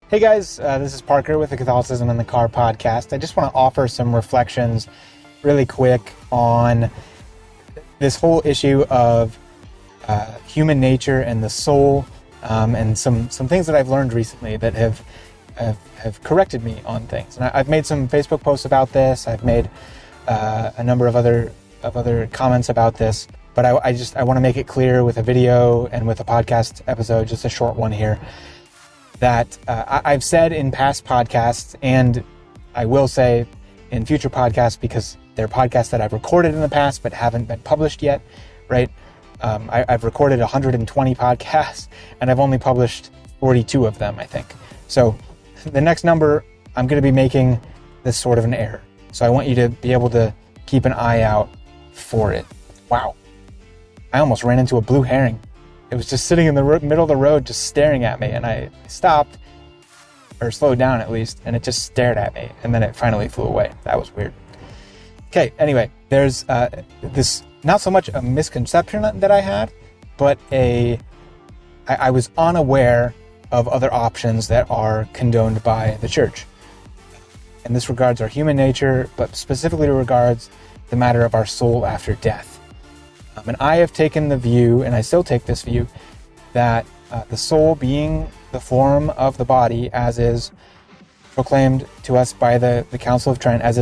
Hey guys, this is Parker with the Catholicism in the Car podcast. I just want to offer some reflections really quick on this whole issue of human nature and the soul, and some things that I've learned recently that have corrected me on things. And I've made some Facebook posts about this. I've made a number of other comments about this, but I want to make it clear with a video and with a podcast episode, just a short one here, that I've said in past podcasts, and I will say in future podcasts, because they're podcasts that I've recorded in the past but haven't been published yet, right? I've recorded 120 podcasts, and I've only published 42 of them, I think. So the next number, I'm going to be making this sort of an error. So I want you to be able to keep an eye out for it. Wow. I almost ran into a blue herring. It was just sitting in the middle of the road, just staring at me, and I stopped, or slowed down at least, and it just stared at me, and then it finally flew away. That was weird. Okay, anyway, there's this, not so much a misconception that I had, but I was unaware of other options that are condoned by the church. And this regards our human nature, but specifically regards the matter of our soul after death. And I have taken the view, and I still take this view, that the soul being the form of the body, as is proclaimed to us by the Council of Trent, as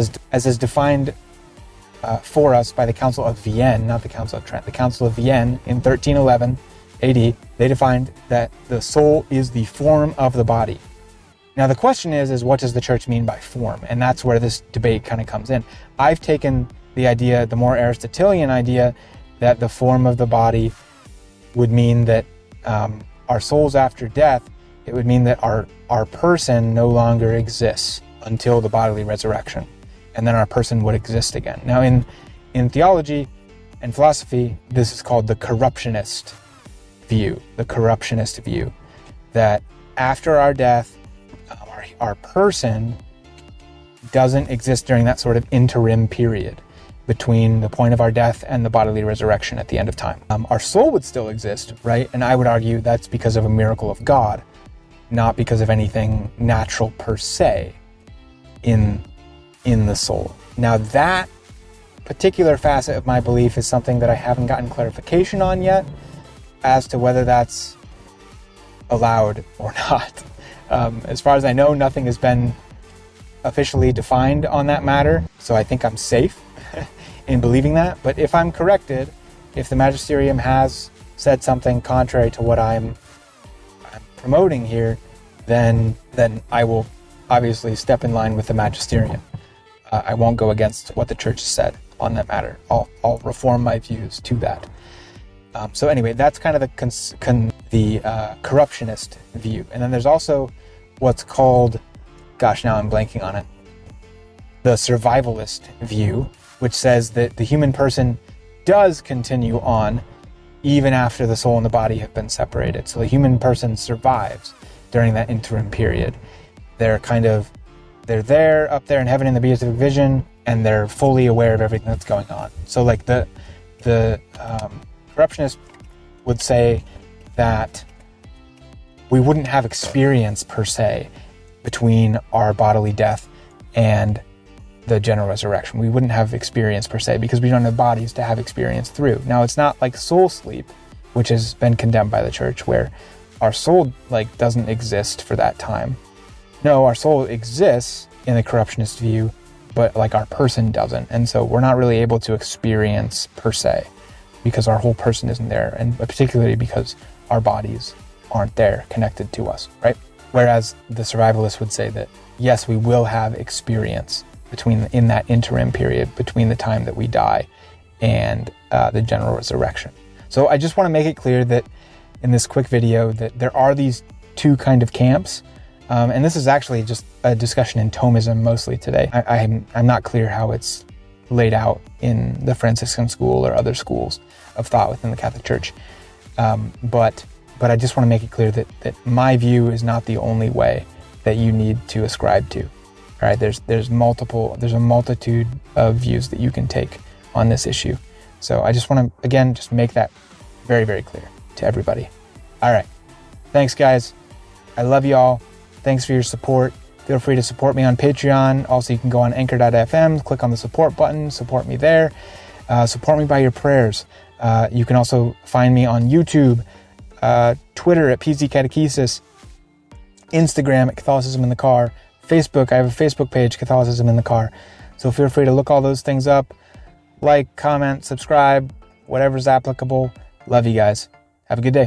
is defined for us by the Council of Vienne, not the Council of Trent, the Council of Vienne in 1311 AD, they defined that the soul is the form of the body. Now the question is what does the church mean by form? And that's where this debate kind of comes in. I've taken the idea, the more Aristotelian idea, that the form of the body would mean that our souls after death, it would mean that our person no longer exists until the bodily resurrection, and then our person would exist again. Now in theology and philosophy, this is called the corruptionist view, that after our death, our person doesn't exist during that sort of interim period between the point of our death and the bodily resurrection at the end of time. Our soul would still exist, right? And I would argue that's because of a miracle of God, not because of anything natural per se in the soul. Now that particular facet of my belief is something that I haven't gotten clarification on yet as to whether that's allowed or not. As far as I know, nothing has been officially defined on that matter, so I think I'm safe in believing that. But if I'm corrected, if the magisterium has said something contrary to what I'm promoting here, then I will obviously step in line with the magisterium. I won't go against what the church has said on that matter. I'll reform my views to that. So anyway, that's kind of the corruptionist view. And then there's also what's called, gosh, now I'm blanking on it, the survivalist view, which says that the human person does continue on even after the soul and the body have been separated. So the human person survives during that interim period. They're there up there in heaven in the beatific vision, and they're fully aware of everything that's going on. So like the corruptionist would say that we wouldn't have experience per se between our bodily death and the general resurrection. We wouldn't have experience per se because we don't have bodies to have experience through. Now it's not like soul sleep, which has been condemned by the church, where our soul doesn't exist for that time. No, our soul exists in the corruptionist view, but our person doesn't. And so we're not really able to experience per se because our whole person isn't there, and particularly because our bodies aren't there connected to us, right? Whereas the survivalists would say that yes, we will have experience in that interim period between the time that we die and the general resurrection. So I just want to make it clear that in this quick video that there are these two kind of camps, and this is actually just a discussion in Thomism mostly today. I'm not clear how it's laid out in the Franciscan school or other schools of thought within the Catholic Church, but I just want to make it clear that my view is not the only way that you need to ascribe to. All right, there's a multitude of views that you can take on this issue. So I just want to, again, just make that very, very clear to everybody. All right. Thanks, guys. I love you all. Thanks for your support. Feel free to support me on Patreon. Also, you can go on anchor.fm, click on the support button, support me there. Support me by your prayers. You can also find me on YouTube, Twitter at PZ Catechesis, Instagram at Catholicism in the Car, Facebook. I have a Facebook page, Catholicism in the Car. So feel free to look all those things up. Like, comment, subscribe, whatever's applicable. Love you guys. Have a good day.